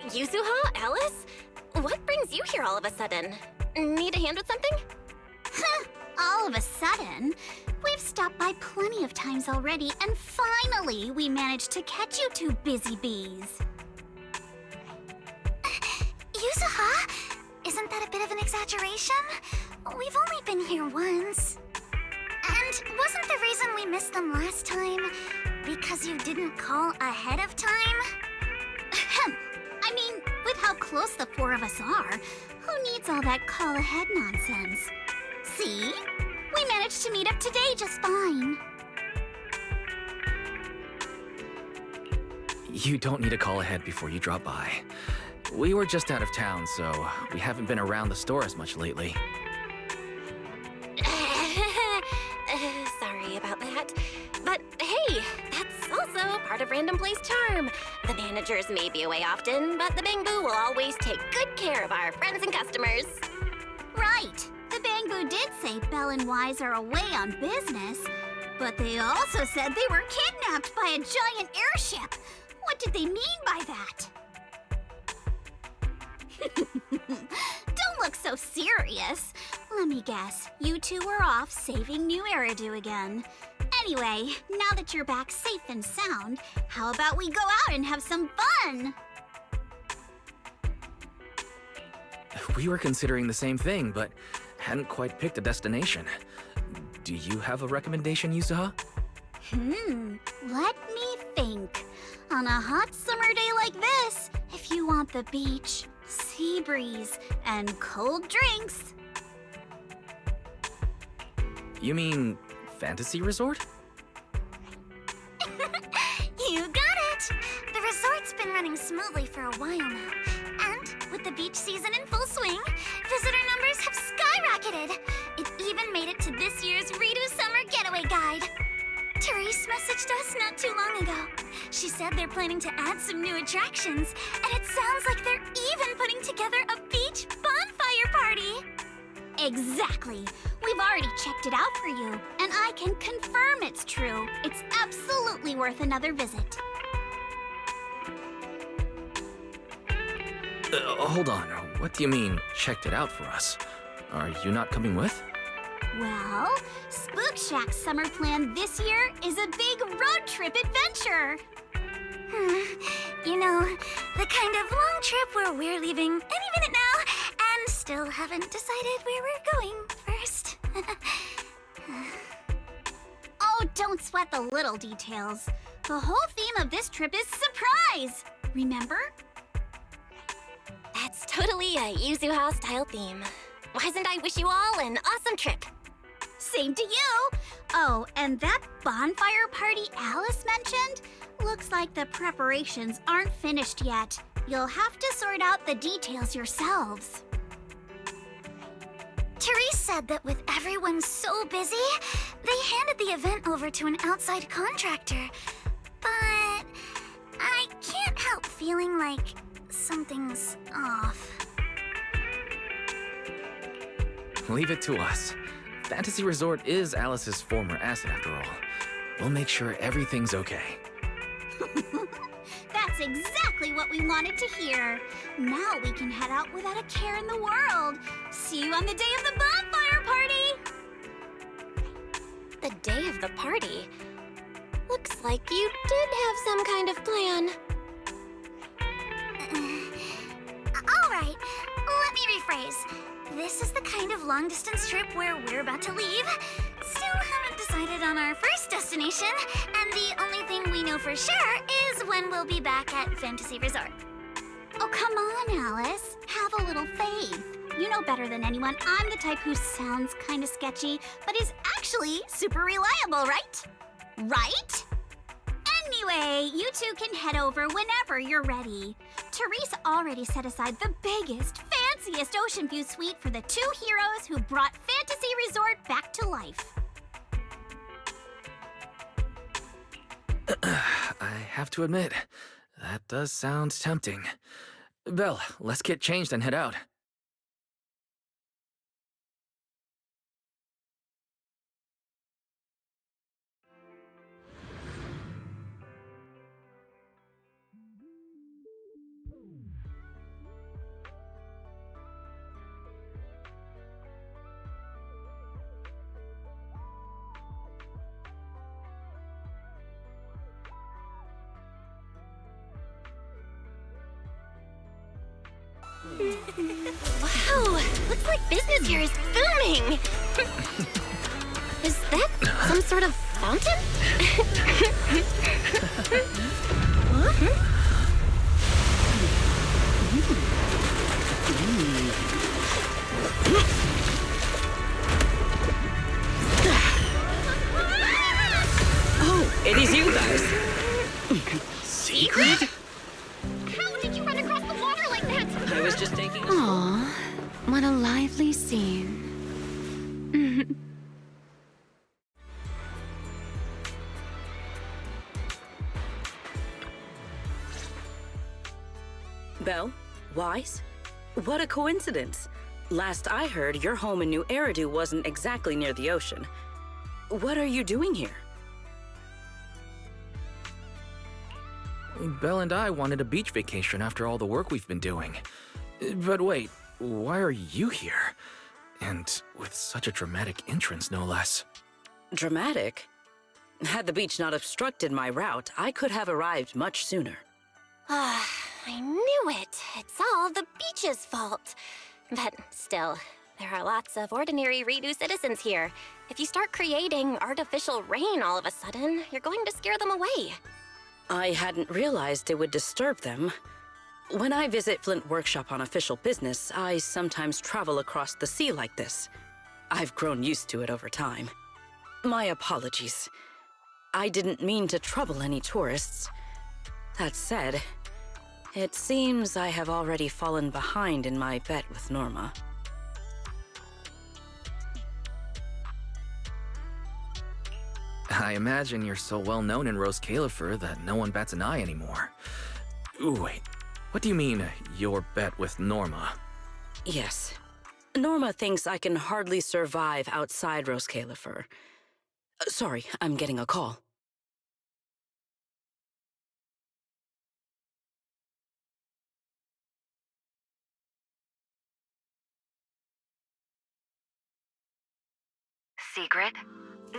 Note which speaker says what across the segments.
Speaker 1: Yuzuha? Alice? What brings you here all of a sudden? Need a hand with something?
Speaker 2: All of a sudden? We've stopped by plenty of times already, and finally we managed to catch you two busy bees. Yuzuha? Isn't that a bit of an exaggeration? We've only been here once. And wasn't the reason we missed them last time because you didn't call ahead of time? I mean, with how close the four of us are, who needs all that call ahead nonsense? See? We managed to meet up today just fine.
Speaker 3: You don't need a call ahead before you drop by. We were just out of town, so we haven't been around the store as much lately.
Speaker 1: Sorry about that. But hey, that's also part of Random Play's charm. The managers may be away often, but the Bangbu will always take good care of our friends and customers.
Speaker 2: Right. The Bangbu did say Belle and Wise are away on business, but they also said they were kidnapped by a giant airship. What did they mean by that? Don't look so serious. Let me guess, you two were off saving New Eridu again. Anyway, now that you're back safe and sound, how about we go out and have some fun?
Speaker 3: We were considering the same thing, but hadn't quite picked a destination. Do you have a recommendation, Yuzuha?
Speaker 2: Let me think. On a hot summer day like this, if you want the beach, sea breeze, and cold drinks.
Speaker 3: You mean Fantasy Resort?
Speaker 2: You got it! The resort's been running smoothly for a while now. And with the beach season in full swing, visitor numbers have skyrocketed. It even made it to this year's Redo Summer Getaway Guide. Therese messaged us not too long ago. She said they're planning to add some new attractions, and it sounds like they're even putting together a beach bonfire party. Exactly. We've already checked it out for you, and I can confirm it's true. It's absolutely worth another visit.
Speaker 3: Hold on. What do you mean, checked it out for us? Are you not coming with?
Speaker 2: Well, Spook Shack's summer plan this year is a big road trip adventure. You know, the kind of long trip where we're leaving any minute now and still haven't decided where we're going first. Oh, don't sweat the little details. The whole theme of this trip is surprise. Remember?
Speaker 1: That's totally a Yuzuha-style theme. Why don't I wish you all an awesome trip?
Speaker 2: Same to you! Oh, and that bonfire party Alice mentioned? Looks like the preparations aren't finished yet. You'll have to sort out the details yourselves. Therese said that with everyone so busy, they handed the event over to an outside contractor. But I can't help feeling like something's off.
Speaker 3: Leave it to us. Fantasy Resort is Alice's former asset after all. We'll make sure everything's okay.
Speaker 2: That's exactly what we wanted to hear. Now we can head out without a care in the world. See you on the day of the bonfire party!
Speaker 1: The day of the party? Looks like you did have some kind of plan.
Speaker 2: All right, let me rephrase. This is the kind of long-distance trip where we're about to leave. Still haven't decided on our first destination, and the only thing we know for sure is when we'll be back at Fantasy Resort. Oh, come on, Alice. Have a little faith. You know better than anyone I'm the type who sounds kind of sketchy, but is actually super reliable, right? Right? Anyway, you two can head over whenever you're ready. Therese already set aside the biggest, fanciest ocean view suite for the two heroes who brought Fantasy Resort back to life.
Speaker 3: I have to admit, that does sound tempting. Belle, let's get changed and head out.
Speaker 1: Wow, looks like business here is booming. Is that some sort of fountain? Huh?
Speaker 4: Oh, it is you guys.
Speaker 1: Sigrid? How did you run across the water like that?
Speaker 4: I was just taking a...
Speaker 5: Aw, what a lively scene.
Speaker 4: Belle? Wise? What a coincidence. Last I heard, your home in New Eridu wasn't exactly near the ocean. What are you doing here?
Speaker 3: Belle and I wanted a beach vacation after all the work we've been doing. But wait, why are you here? And with such a dramatic entrance, no less.
Speaker 4: Dramatic? Had the beach not obstructed my route, I could have arrived much sooner.
Speaker 1: I knew it. It's all the beach's fault. But still, there are lots of ordinary Redo citizens here. If you start creating artificial rain all of a sudden, you're going to scare them away.
Speaker 4: I hadn't realized it would disturb them. When I visit Flint Workshop on official business, I sometimes travel across the sea like this. I've grown used to it over time. My apologies. I didn't mean to trouble any tourists. That said, it seems I have already fallen behind in my bet with Norma.
Speaker 3: I imagine you're so well known in Rose Califer that no one bats an eye anymore. Ooh, wait, what do you mean, your bet with Norma?
Speaker 4: Yes. Norma thinks I can hardly survive outside Rose Califer. Sorry, I'm getting a call.
Speaker 6: Sigrid,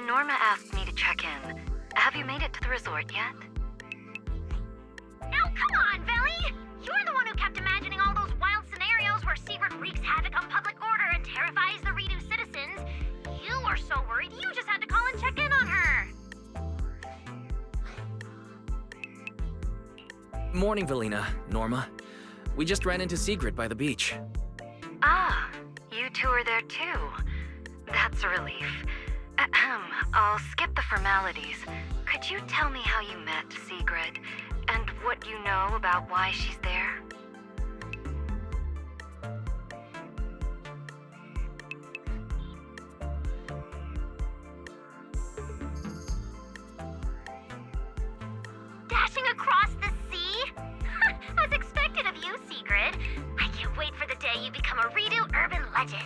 Speaker 6: Norma asked me to check in. Have you made it to the resort yet?
Speaker 2: Now, come on, Velly! You're the one who kept imagining all those wild scenarios where Sigrid wreaks havoc on public order and terrifies the Redo citizens. You were so worried you just had to call and check in on her.
Speaker 3: Morning, Velina, Norma. We just ran into Sigrid by the beach.
Speaker 6: Ah, you two are there too. That's a relief. I'll skip the formalities. Could you tell me how you met Sigrid, and what you know about why she's there?
Speaker 2: Dashing across the sea? As expected of you, Sigrid. I can't wait for the day you become a Redo urban legend.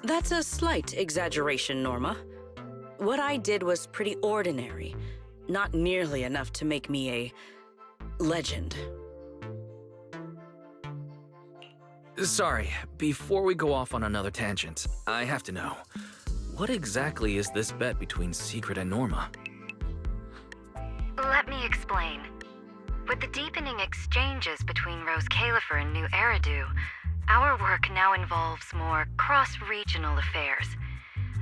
Speaker 4: That's a slight exaggeration, Norma. What I did was pretty ordinary, not nearly enough to make me a legend.
Speaker 3: Sorry, before we go off on another tangent, I have to know. What exactly is this bet between Sigrid and Norma?
Speaker 6: Let me explain. With the deepening exchanges between Rose Califer and New Eridu, our work now involves more cross-regional affairs.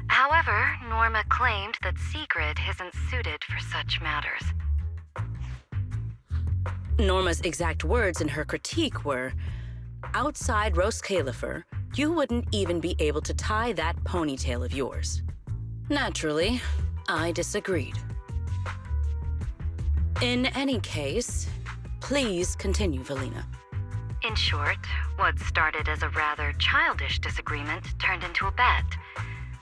Speaker 6: However, Norma claimed that Sigrid isn't suited for such matters.
Speaker 4: Norma's exact words in her critique were, outside Rose Califer, you wouldn't even be able to tie that ponytail of yours. Naturally, I disagreed. In any case, please continue, Velina.
Speaker 6: In short, what started as a rather childish disagreement turned into a bet.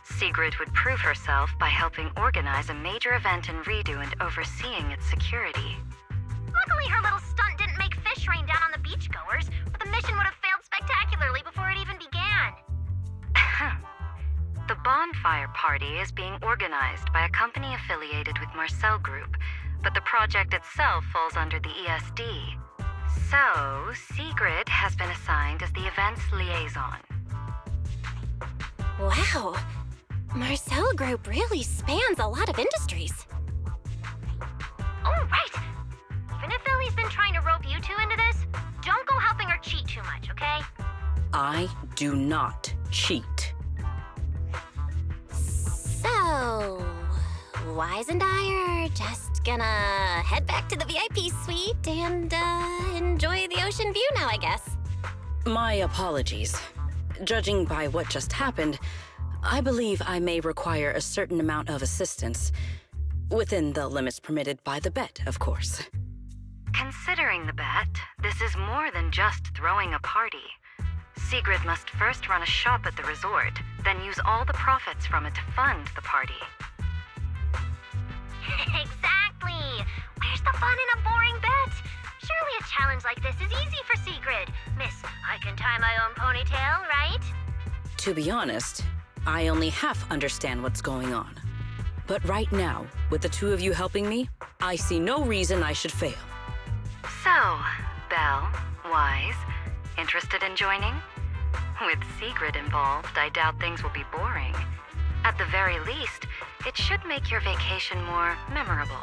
Speaker 6: Sigrid would prove herself by helping organize a major event in Redo and overseeing its security.
Speaker 2: Luckily, her little stunt didn't make fish rain down on the beachgoers, or the mission would have failed spectacularly before it even began.
Speaker 6: The bonfire party is being organized by a company affiliated with Marcel Group, but the project itself falls under the ESD. So, Sigrid has been assigned as the event's liaison.
Speaker 1: Wow, Marcel Group really spans a lot of industries.
Speaker 2: Oh, right! Even
Speaker 6: if Ellie's been trying to rope you two into this, don't go helping her cheat too much, okay?
Speaker 4: I do not cheat.
Speaker 1: So, Wise and I are just gonna head back to the VIP suite and enjoy the ocean view now, I guess.
Speaker 4: My apologies. Judging by what just happened, I believe I may require a certain amount of assistance. Within the limits permitted by the bet, of course.
Speaker 6: Considering the bet, this is more than just throwing a party. Sigrid must first run a shop at the resort, then use all the profits from it to fund the party.
Speaker 2: Exactly! Where's the fun in a boring bet? Surely a challenge like this is easy for Sigrid. Miss, I can tie my own ponytail, right?
Speaker 4: To be honest, I only half understand what's going on. But right now, with the two of you helping me, I see no reason I should fail.
Speaker 6: So, Belle, Wise, interested in joining? With Sigrid involved, I doubt things will be boring. At the very least, it should make your vacation more memorable.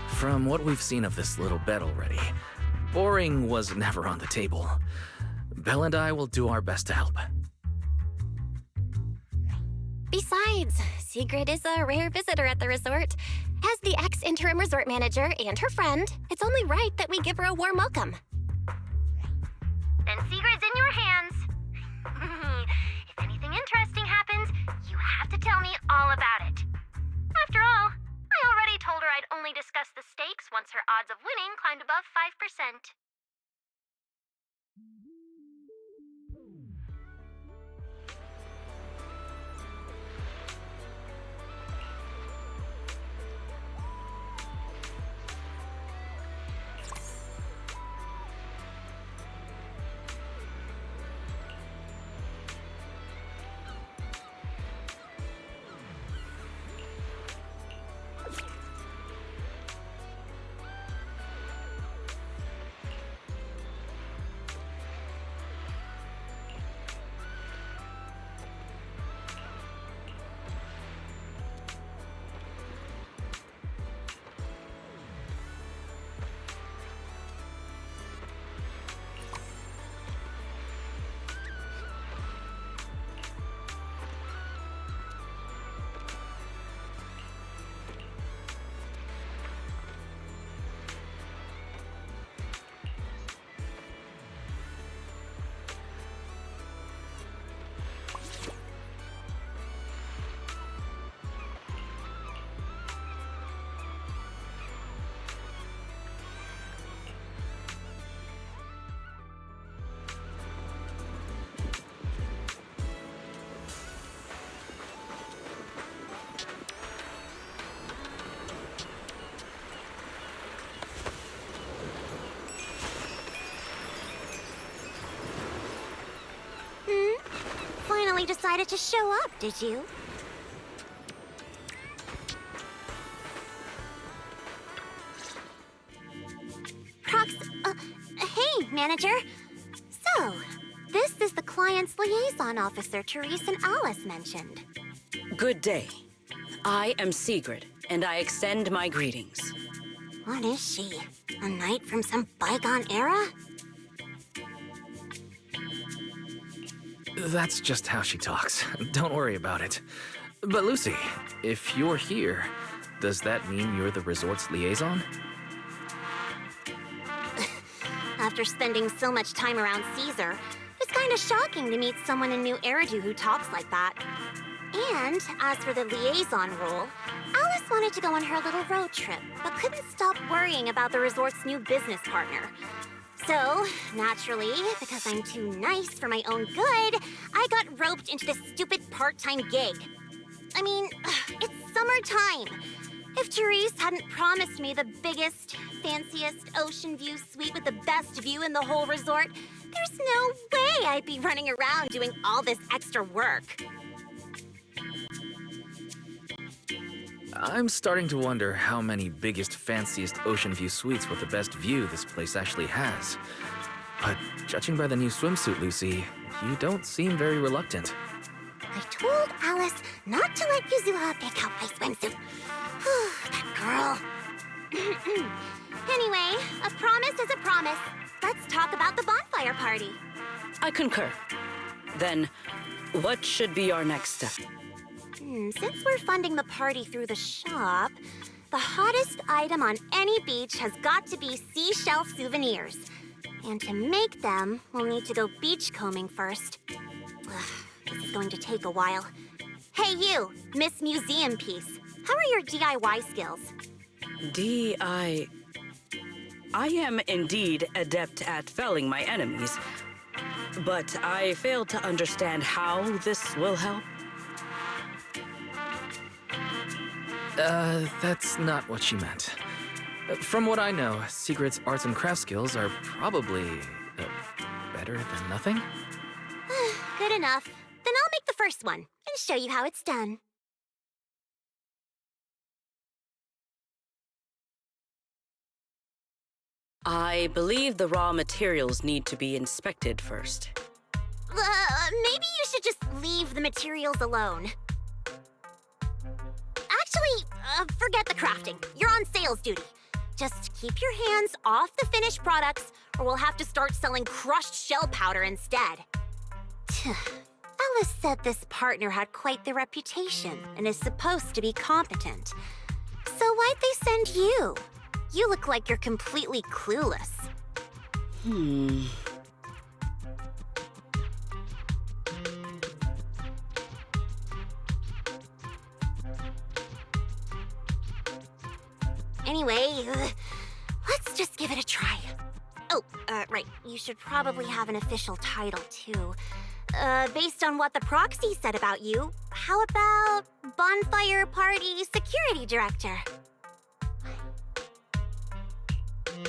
Speaker 3: From what we've seen of this little bet already, boring was never on the table. Belle and I will do our best to help.
Speaker 1: Besides, Sigrid is a rare visitor at the resort. As the ex-interim resort manager and her friend, it's only right that we give her a warm welcome.
Speaker 2: Then Sigrid's in your hands. If anything interesting happens, you have to tell me all about it. After all, I already told her I'd only discuss the stakes once her odds of winning climbed above 5%. Finally decided to show up, did you? Hey, manager. So, this is the client's liaison officer Therese and Alice mentioned.
Speaker 4: Good day. I am Sigrid, and I extend my greetings.
Speaker 2: What is she? A knight from some bygone era?
Speaker 3: That's just how she talks. Don't worry about it. But Lucy, if you're here, does that mean you're the resort's liaison?
Speaker 2: After spending so much time around Caesar, it's kind of shocking to meet someone in New Eridu who talks like that. And as for the liaison role, Alice wanted to go on her little road trip, but couldn't stop worrying about the resort's new business partner. So, naturally, because I'm too nice for my own good, I got roped into this stupid part-time gig. I mean, it's summertime. If Therese hadn't promised me the biggest, fanciest ocean view suite with the best view in the whole resort, there's no way I'd be running around doing all this extra work.
Speaker 3: I'm starting to wonder how many biggest, fanciest ocean view suites with the best view this place actually has. But judging by the new swimsuit, Lucy, you don't seem very reluctant.
Speaker 2: I told Alice not to let Yuzuha pick out my swimsuit. That girl. Anyway, a promise is a promise. Let's talk about the bonfire party.
Speaker 4: I concur. Then, what should be our next step?
Speaker 2: Since we're funding the party through the shop, the hottest item on any beach has got to be seashell souvenirs. And to make them, we'll need to go beachcombing first. This is going to take a while. Hey you, Miss Museum Piece. How are your DIY skills?
Speaker 4: I am indeed adept at felling my enemies, but I fail to understand how this will help.
Speaker 3: That's not what she meant. From what I know, Sigrid's arts and craft skills are probably better than nothing.
Speaker 2: Good enough. Then I'll make the first one and show you how it's done.
Speaker 4: I believe the raw materials need to be inspected first.
Speaker 2: Maybe you should just leave the materials alone. Actually, forget the crafting. You're on sales duty. Just keep your hands off the finished products, or we'll have to start selling crushed shell powder instead. Alice said this partner had quite the reputation and is supposed to be competent. So why'd they send you? You look like you're completely clueless. Anyway, let's just give it a try. Oh, right. You should probably have an official title, too. Based on what the proxy said about you, how about Bonfire Party Security Director?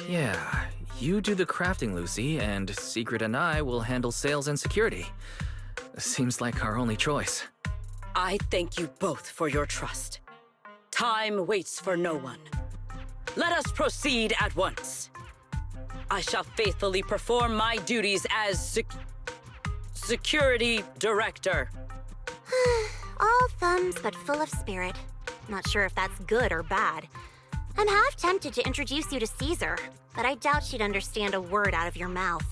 Speaker 3: Yeah, you do the crafting, Lucy, and Sigrid and I will handle sales and security. Seems like our only choice.
Speaker 4: I thank you both for your trust. Time waits for no one. Let us proceed at once. I shall faithfully perform my duties as Security Director.
Speaker 2: All thumbs but full of spirit. Not sure if that's good or bad. I'm half tempted to introduce you to Caesar, but I doubt she'd understand a word out of your mouth.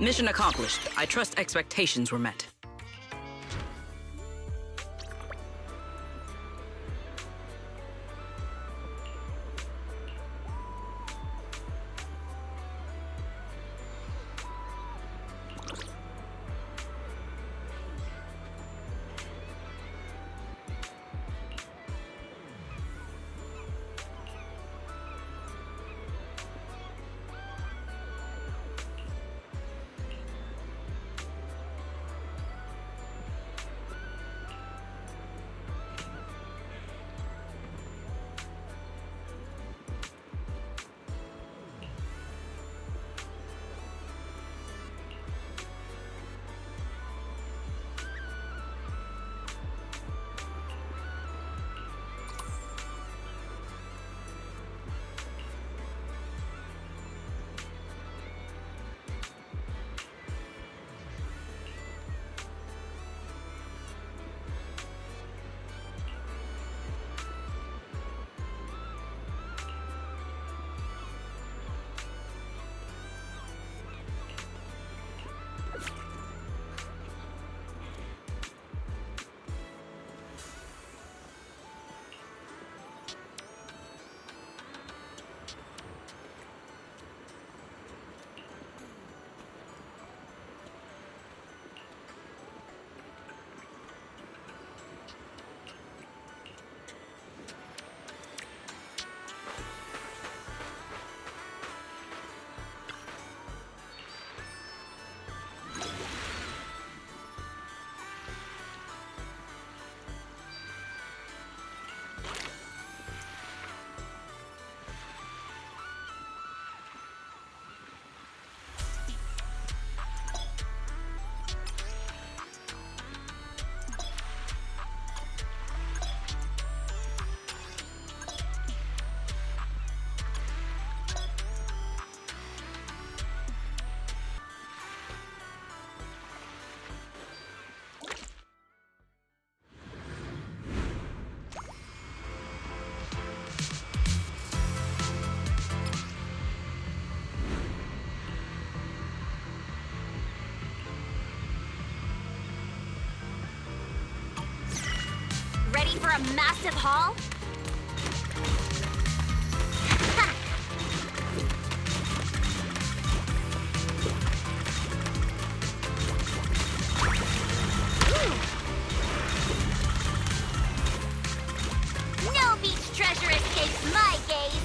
Speaker 4: Mission accomplished. I trust expectations were met.
Speaker 2: Ready for a massive haul? No beach treasure escapes my gaze.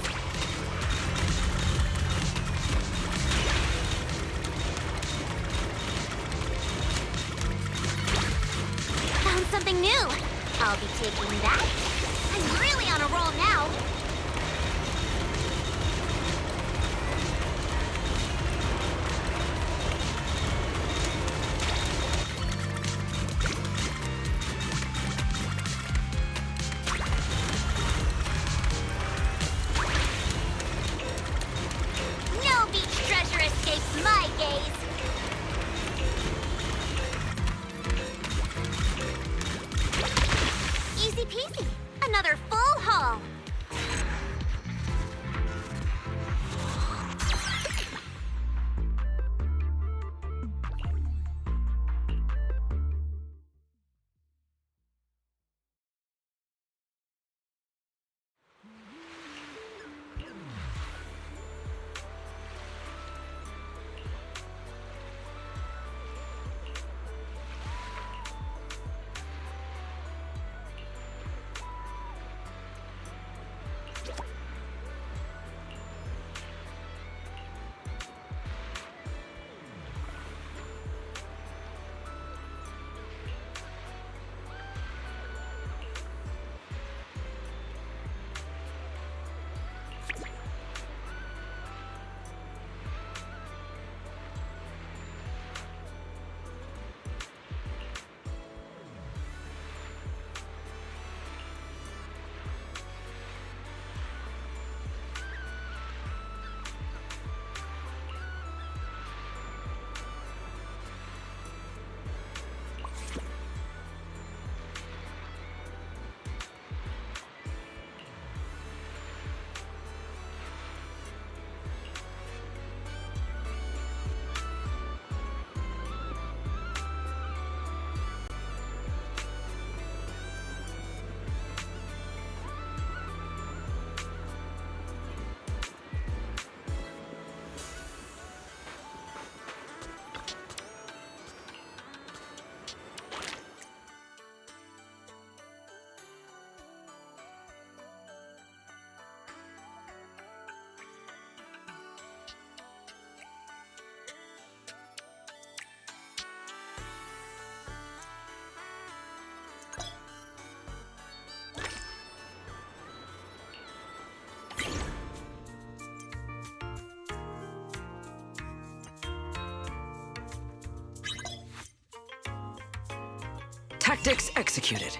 Speaker 2: Found something new. I'll be taking that. I'm really on a roll now. No beach treasure escapes my gaze. Easy peasy.
Speaker 4: Tactics executed.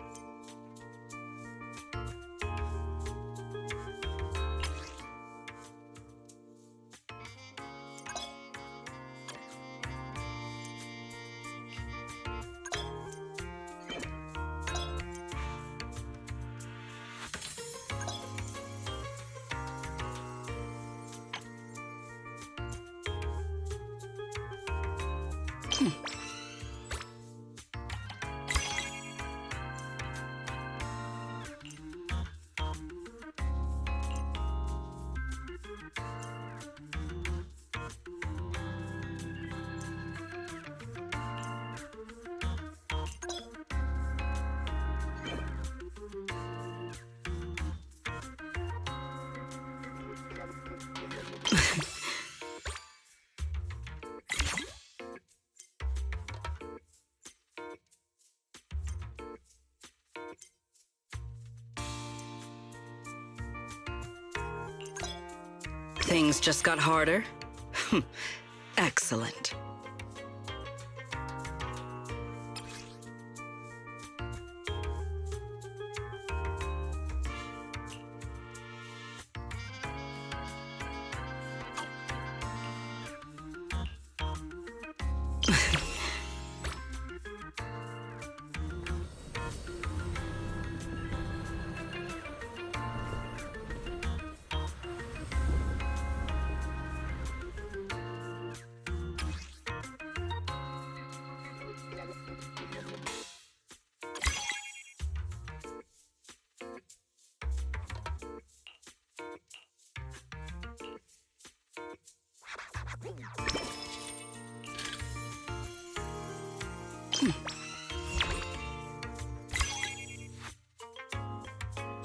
Speaker 4: Things just got harder? Excellent.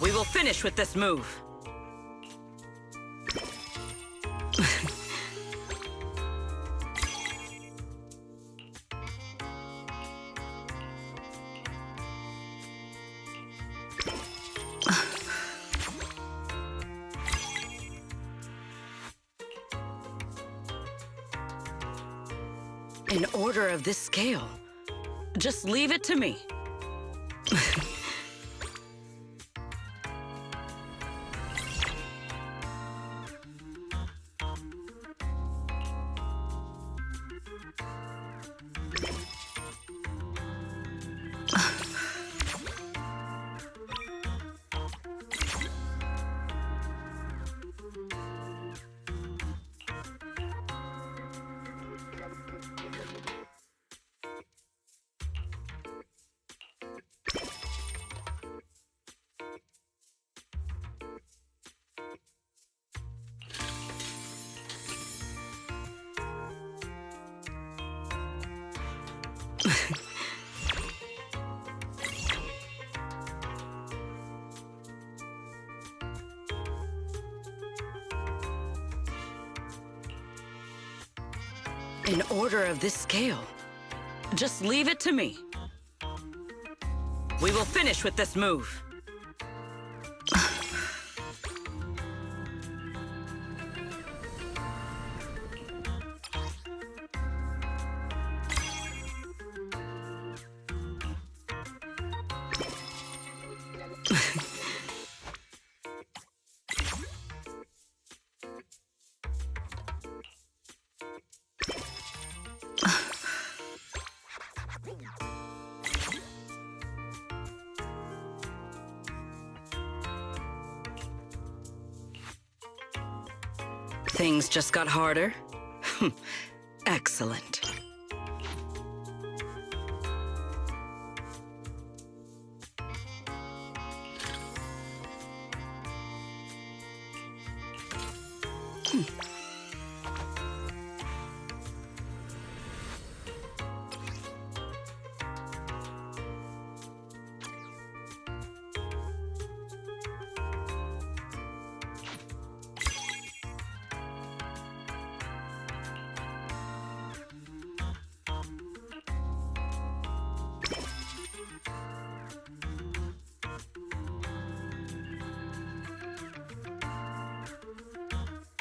Speaker 4: We will finish with this move. In order of this scale, just leave it to me. In order of this scale, just leave it to me. We will finish with this move. Things just got harder? Excellent.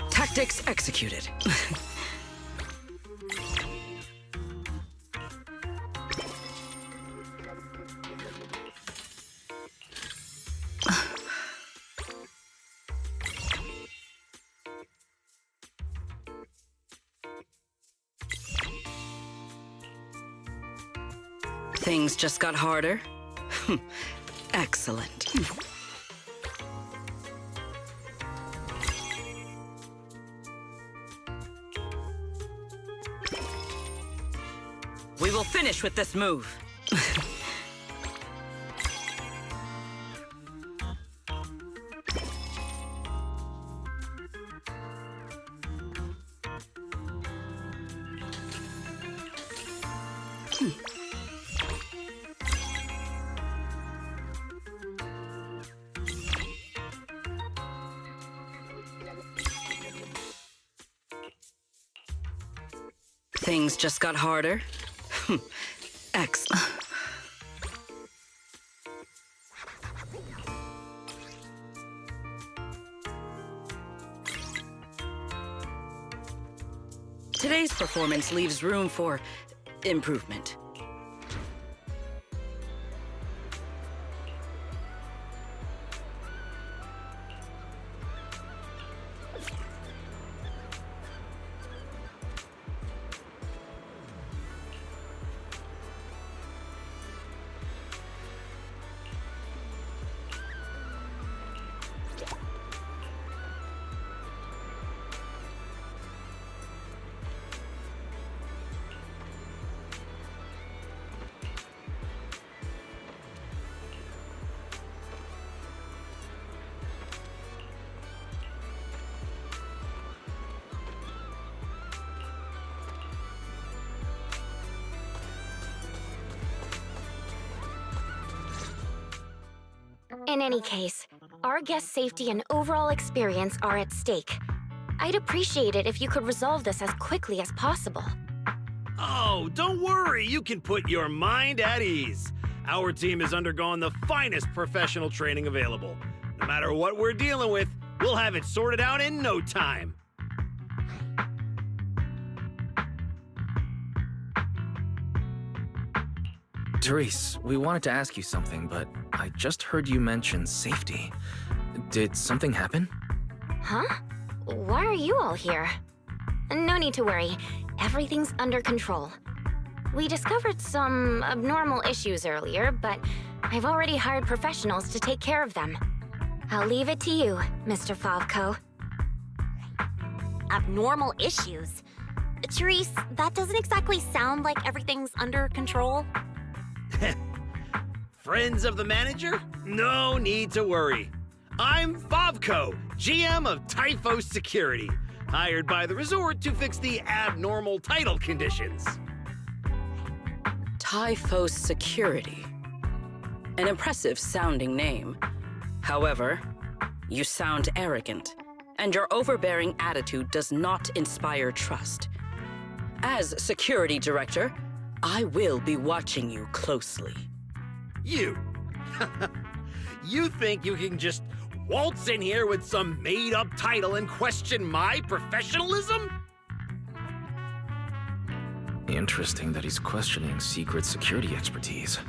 Speaker 4: Tactics executed. Things just got harder? Excellent. We will finish with this move. Things just got harder? Excellent. Today's performance leaves room for improvement.
Speaker 1: In any case, our guest safety and overall experience are at stake. I'd appreciate it if you could resolve this as quickly as possible.
Speaker 7: Oh, don't worry. You can put your mind at ease. Our team has undergone the finest professional training available. No matter what we're dealing with, we'll have it sorted out in no time.
Speaker 3: Therese, we wanted to ask you something, but I just heard you mention safety. Did something happen?
Speaker 1: Huh? Why are you all here? No need to worry. Everything's under control. We discovered some abnormal issues earlier, but I've already hired professionals to take care of them. I'll leave it to you, Mr. Favko.
Speaker 2: Abnormal issues? Therese, that doesn't exactly sound like everything's under control.
Speaker 7: Friends of the manager? No need to worry. I'm Favko, GM of Typhos Security, hired by the resort to fix the abnormal title conditions.
Speaker 4: Typhos Security. An impressive sounding name. However, you sound arrogant, and your overbearing attitude does not inspire trust. As security director, I will be watching you closely.
Speaker 7: You? You think you can just waltz in here with some made-up title and question my professionalism?
Speaker 3: Interesting that he's questioning Sigrid's security expertise.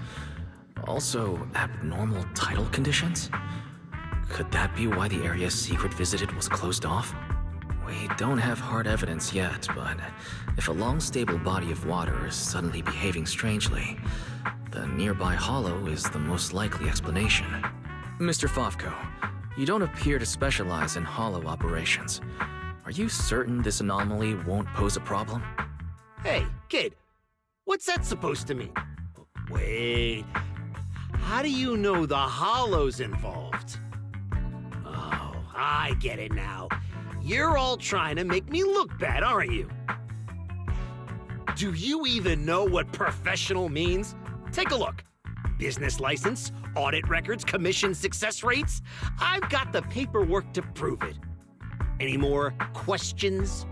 Speaker 3: Also, abnormal title conditions? Could that be why the area Sigrid visited was closed off? We don't have hard evidence yet, but if a long, stable body of water is suddenly behaving strangely, the nearby hollow is the most likely explanation. Mr. Favko, you don't appear to specialize in hollow operations. Are you certain this anomaly won't pose a problem?
Speaker 7: Hey, kid, what's that supposed to mean? Wait, how do you know the hollow's involved? Oh, I get it now. You're all trying to make me look bad, aren't you? Do you even know what professional means? Take a look. Business license, audit records, commission success rates. I've got the paperwork to prove it. Any more questions?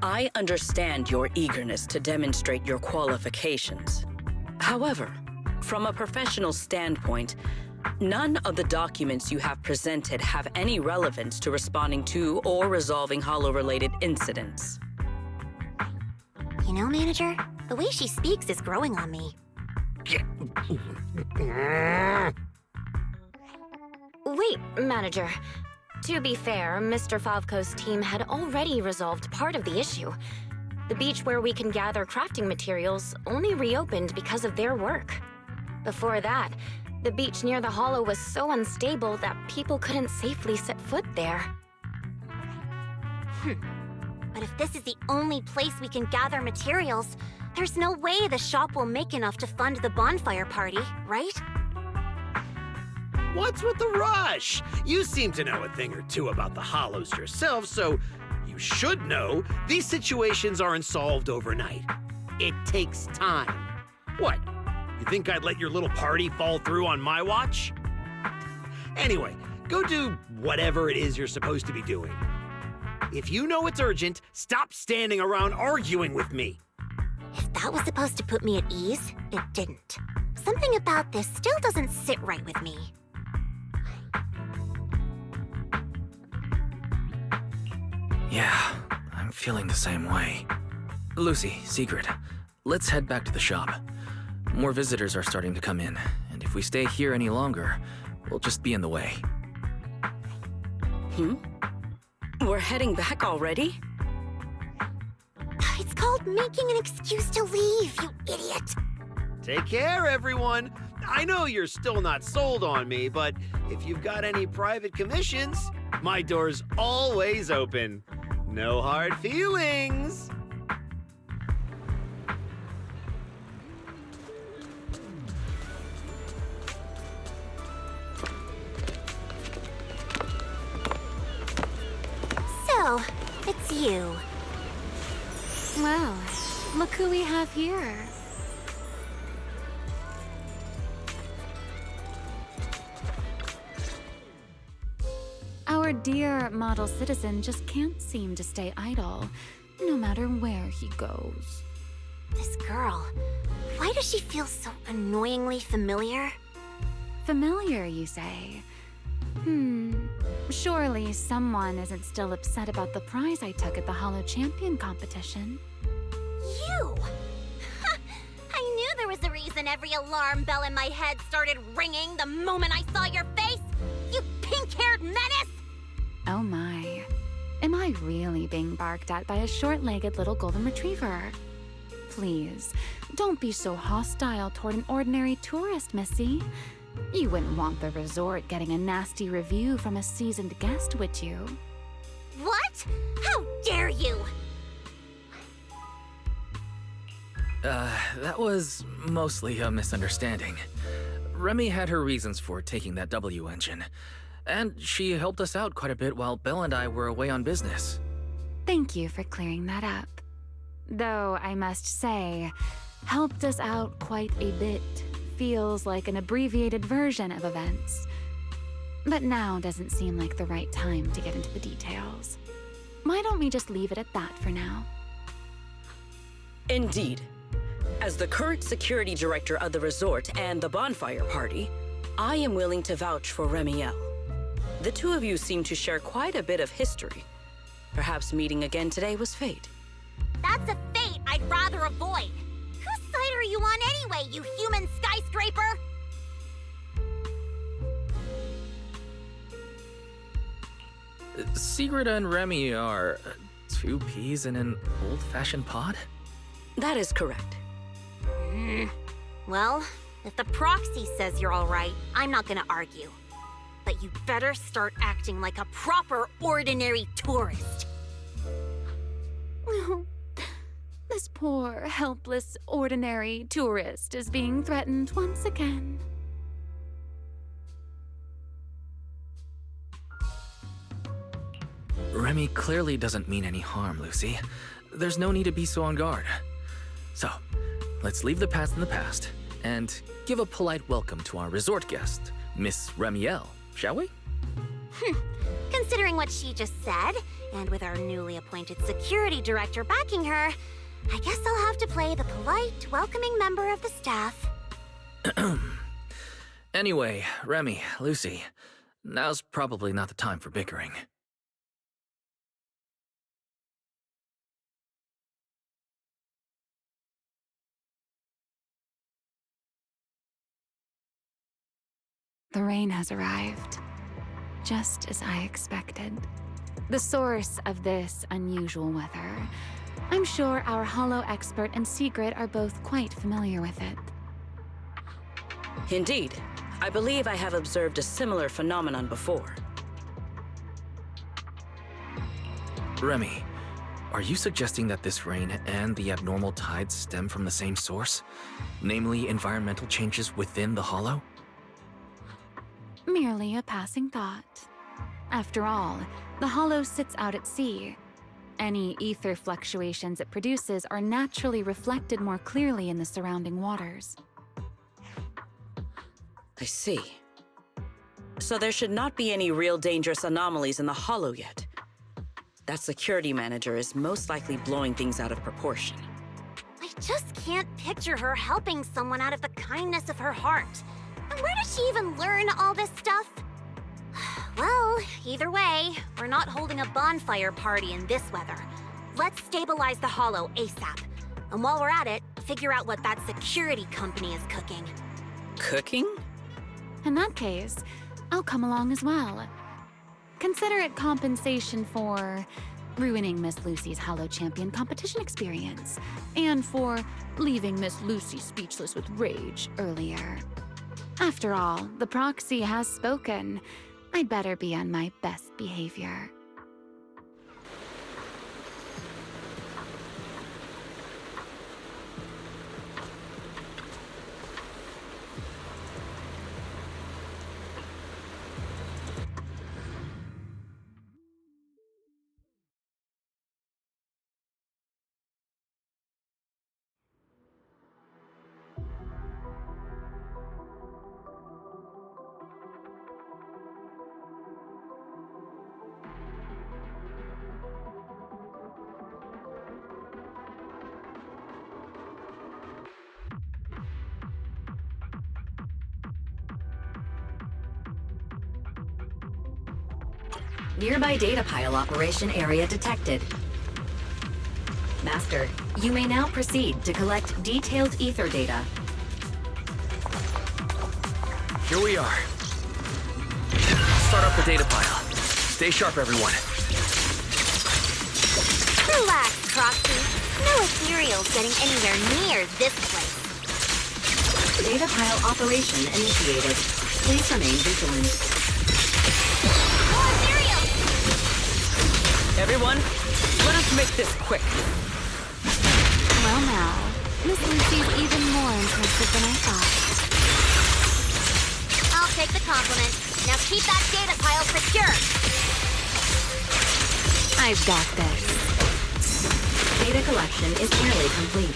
Speaker 4: I understand your eagerness to demonstrate your qualifications. However, from a professional standpoint, none of the documents you have presented have any relevance to responding to or resolving hollow-related incidents.
Speaker 2: You know, Manager, the way she speaks is growing on me.
Speaker 1: Wait, Manager. To be fair, Mr. Favko's team had already resolved part of the issue. The beach where we can gather crafting materials only reopened because of their work.
Speaker 8: Before that, the beach near the hollow was so unstable that people couldn't safely set foot there.
Speaker 2: But if this is the only place we can gather materials, there's no way the shop will make enough to fund the bonfire party, right?
Speaker 7: What's with the rush? You seem to know a thing or two about the hollows yourself, so you should know these situations aren't solved overnight. It takes time. What? You think I'd let your little party fall through on my watch? Anyway, go do whatever it is you're supposed to be doing. If you know it's urgent, stop standing around arguing with me.
Speaker 2: If that was supposed to put me at ease, it didn't. Something about this still doesn't sit right with me.
Speaker 3: Yeah, I'm feeling the same way. Lucy, Sigrid, let's head back to the shop. More visitors are starting to come in, and if we stay here any longer, we'll just be in the way.
Speaker 4: We're heading back already?
Speaker 2: It's called making an excuse to leave, you idiot.
Speaker 7: Take care, everyone. I know you're still not sold on me, but if you've got any private commissions, my door's always open. No hard feelings.
Speaker 2: So, it's you.
Speaker 5: Well, look who we have here. Our dear model citizen just can't seem to stay idle, no matter where he goes.
Speaker 2: This girl, why does she feel so annoyingly familiar?
Speaker 5: Familiar, you say? Surely someone isn't still upset about the prize I took at the Hollow Champion competition.
Speaker 2: You! I knew there was a reason every alarm bell in my head started ringing the moment I saw your face! You pink-haired menace!
Speaker 5: Oh my. Am I really being barked at by a short-legged little golden retriever? Please, don't be so hostile toward an ordinary tourist, Missy. You wouldn't want the resort getting a nasty review from a seasoned guest, would you?
Speaker 2: What? How dare you!
Speaker 3: That was mostly a misunderstanding. Remy had her reasons for taking that W engine, and she helped us out quite a bit while Belle and I were away on business.
Speaker 5: Thank you for clearing that up. Though, I must say, helped us out quite a bit feels like an abbreviated version of events. But now doesn't seem like the right time to get into the details. Why don't we just leave it at that for now?
Speaker 4: Indeed. As the current security director of the resort and the bonfire party, I am willing to vouch for Remiel. The two of you seem to share quite a bit of history. Perhaps meeting again today was fate.
Speaker 2: That's a fate I'd rather avoid. Whose side are you on anyway, you human skyscraper?
Speaker 3: Sigrid and Remy are two peas in an old-fashioned pod?
Speaker 4: That is correct.
Speaker 2: Well, if the proxy says you're all right, I'm not gonna argue. But you better start acting like a proper, ordinary tourist.
Speaker 5: This poor, helpless, ordinary tourist is being threatened once again.
Speaker 3: Remy clearly doesn't mean any harm, Lucy. There's no need to be so on guard. So, let's leave the past in the past and give a polite welcome to our resort guest, Miss Remiel, shall we?
Speaker 2: Considering what she just said, and with our newly appointed security director backing her, I guess I'll have to play the polite, welcoming member of the staff.
Speaker 3: Anyway, Remy, Lucy, now's probably not the time for bickering.
Speaker 5: The rain has arrived, just as I expected. The source of this unusual weather. I'm sure our Hollow expert and Sigrid are both quite familiar with it.
Speaker 4: Indeed. I believe I have observed a similar phenomenon before.
Speaker 3: Remy, are you suggesting that this rain and the abnormal tides stem from the same source? Namely, environmental changes within the hollow?
Speaker 5: Merely a passing thought. After all, the hollow sits out at sea. Any ether fluctuations it produces are naturally reflected more clearly in the surrounding waters.
Speaker 4: I see. So there should not be any real dangerous anomalies in the hollow yet. That security manager is most likely blowing things out of proportion.
Speaker 2: I just can't picture her helping someone out of the kindness of her heart. And where does she even learn all this stuff? Well, either way, we're not holding a bonfire party in this weather. Let's stabilize the hollow ASAP. And while we're at it, figure out what that security company is cooking.
Speaker 4: Cooking?
Speaker 5: In that case, I'll come along as well. Consider it compensation for ruining Miss Lucy's Hollow Champion competition experience, and for leaving Miss Lucy speechless with rage earlier. After all, the proxy has spoken. I'd better be on my best behavior.
Speaker 9: Nearby data pile operation area detected. Master, you may now proceed to collect detailed ether data.
Speaker 3: Here we are. Start up the data pile. Stay sharp, everyone.
Speaker 2: Relax, Proxy. No ethereals getting anywhere near this place.
Speaker 9: Data pile operation initiated. Please remain vigilant.
Speaker 2: More ethereals!
Speaker 4: Everyone, let us make this quick.
Speaker 5: Well now, Miss Lucy's even more impressive than I thought.
Speaker 2: I'll take the compliment. Now keep that data pile secure.
Speaker 5: I've got this.
Speaker 9: Data collection is nearly complete.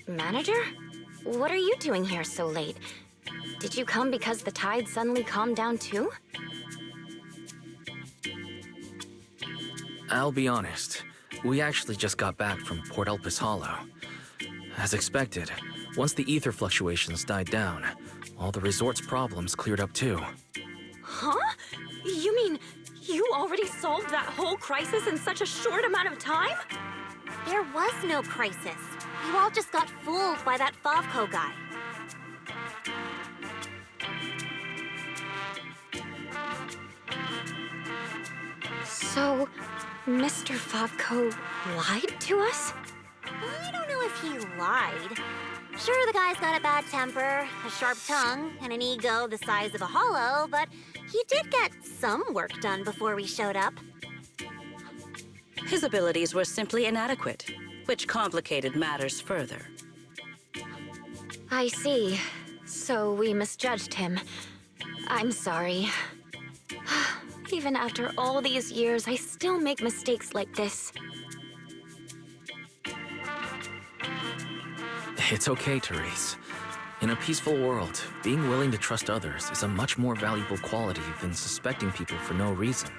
Speaker 8: Manager? What are you doing here so late? Did you come because the tide suddenly calmed down too?
Speaker 3: I'll be honest. We actually just got back from Port Elpis Hollow. As expected, once the ether fluctuations died down, all the resort's problems cleared up too.
Speaker 8: Huh? You mean you already solved that whole crisis in such a short amount of time?
Speaker 2: There was no crisis. You all just got fooled by that Favco guy.
Speaker 8: So, Mr. Favco lied to us?
Speaker 2: I don't know if he lied. Sure, the guy's got a bad temper, a sharp tongue, and an ego the size of a hollow, but he did get some work done before we showed up.
Speaker 4: His abilities were simply inadequate, which complicated matters further.
Speaker 8: I see. So we misjudged him. I'm sorry. Even after all these years, I still make mistakes like this.
Speaker 3: It's okay, Therese. In a peaceful world, being willing to trust others is a much more valuable quality than suspecting people for no reason.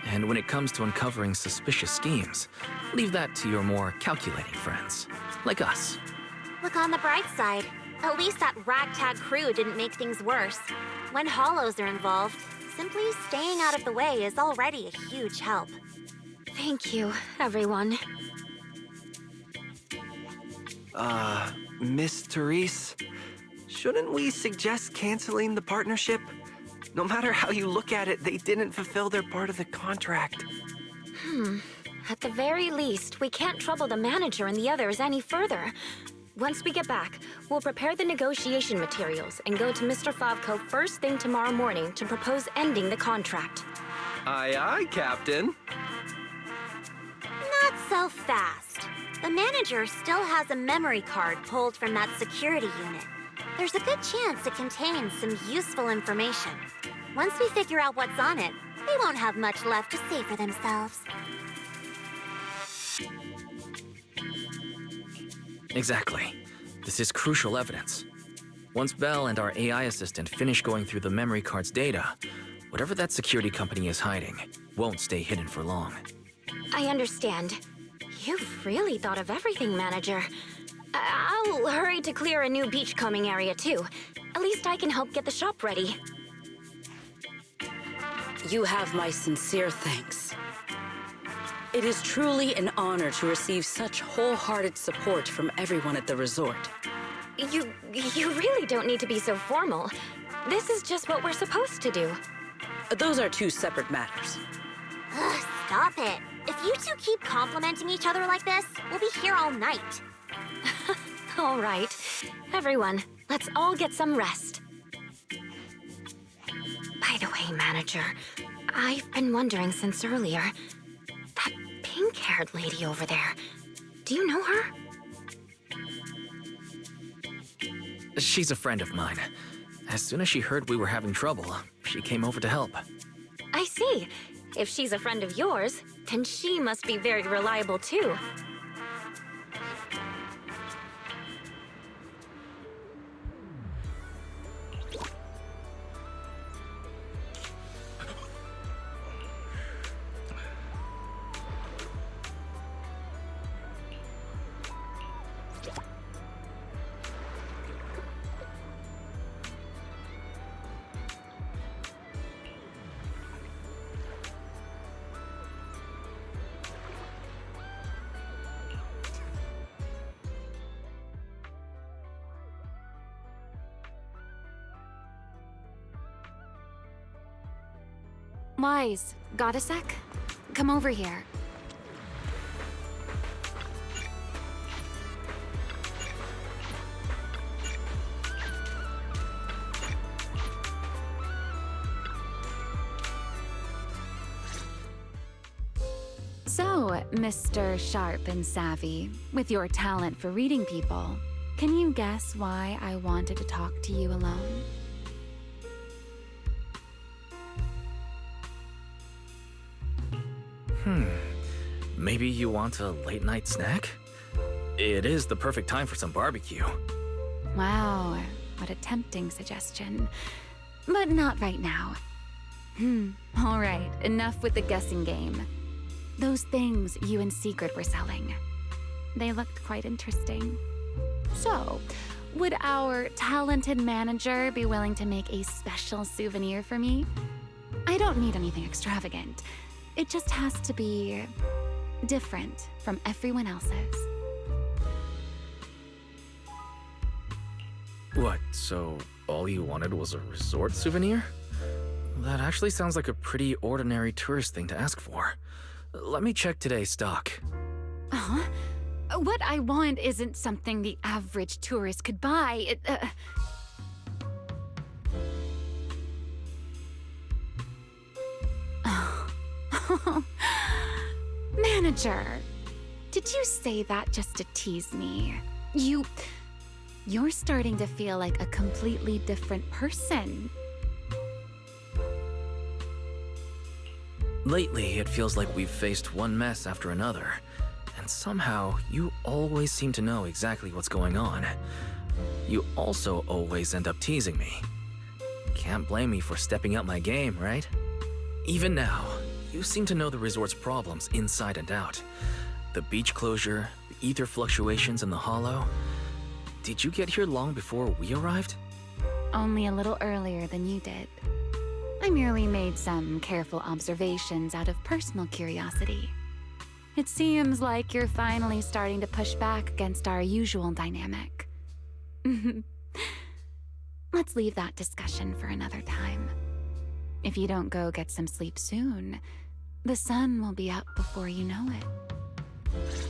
Speaker 3: And when it comes to uncovering suspicious schemes, leave that to your more calculating friends, like us.
Speaker 2: Look on the bright side. At least that ragtag crew didn't make things worse. When hollows are involved, simply staying out of the way is already a huge help.
Speaker 8: Thank you, everyone.
Speaker 10: Miss Therese, shouldn't we suggest canceling the partnership? No matter how you look at it, they didn't fulfill their part of the contract.
Speaker 8: At the very least, we can't trouble the manager and the others any further. Once we get back, we'll prepare the negotiation materials and go to Mr. Favco first thing tomorrow morning to propose ending the contract.
Speaker 10: Aye, aye, Captain.
Speaker 2: Not so fast. The manager still has a memory card pulled from that security unit. There's a good chance it contains some useful information. Once we figure out what's on it, they won't have much left to say for themselves.
Speaker 3: Exactly. This is crucial evidence. Once Belle and our AI assistant finish going through the memory card's data, whatever that security company is hiding won't stay hidden for long.
Speaker 8: I understand. You've really thought of everything, Manager. I'll hurry to clear a new beachcombing area, too. At least I can help get the shop ready.
Speaker 4: You have my sincere thanks. It is truly an honor to receive such wholehearted support from everyone at the resort.
Speaker 8: You really don't need to be so formal. This is just what we're supposed to do.
Speaker 4: Those are two separate matters.
Speaker 2: Ugh, stop it. If you two keep complimenting each other like this, we'll be here all night.
Speaker 8: All right. Everyone, let's all get some rest. By the way, Manager, I've been wondering since earlier. That pink-haired lady over there, do you know her?
Speaker 3: She's a friend of mine. As soon as she heard we were having trouble, she came over to help.
Speaker 8: I see. If she's a friend of yours, then she must be very reliable too.
Speaker 5: Wise, got a sec? Come over here. So, Mr. Sharp and Savvy, with your talent for reading people, can you guess why I wanted to talk to you alone?
Speaker 3: Maybe you want a late-night snack? It is the perfect time for some barbecue.
Speaker 5: Wow, what a tempting suggestion. But not right now. All right, enough with the guessing game. Those things you and Sigrid were selling. They looked quite interesting. So, would our talented manager be willing to make a special souvenir for me? I don't need anything extravagant. It just has to be different from everyone else's.
Speaker 3: What, so all you wanted was a resort souvenir? That actually sounds like a pretty ordinary tourist thing to ask for. Let me check today's stock.
Speaker 5: Uh-huh. What I want isn't something the average tourist could buy. Manager, did you say that just to tease me? You're starting to feel like a completely different person.
Speaker 3: Lately, it feels like we've faced one mess after another, and somehow you always seem to know exactly what's going on. You also always end up teasing me. Can't blame me for stepping up my game, right? Even now, you seem to know the resort's problems inside and out. The beach closure, the ether fluctuations in the hollow. Did you get here long before we arrived?
Speaker 5: Only a little earlier than you did. I merely made some careful observations out of personal curiosity. It seems like you're finally starting to push back against our usual dynamic. Let's leave that discussion for another time. If you don't go get some sleep soon, the sun will be up before you know it.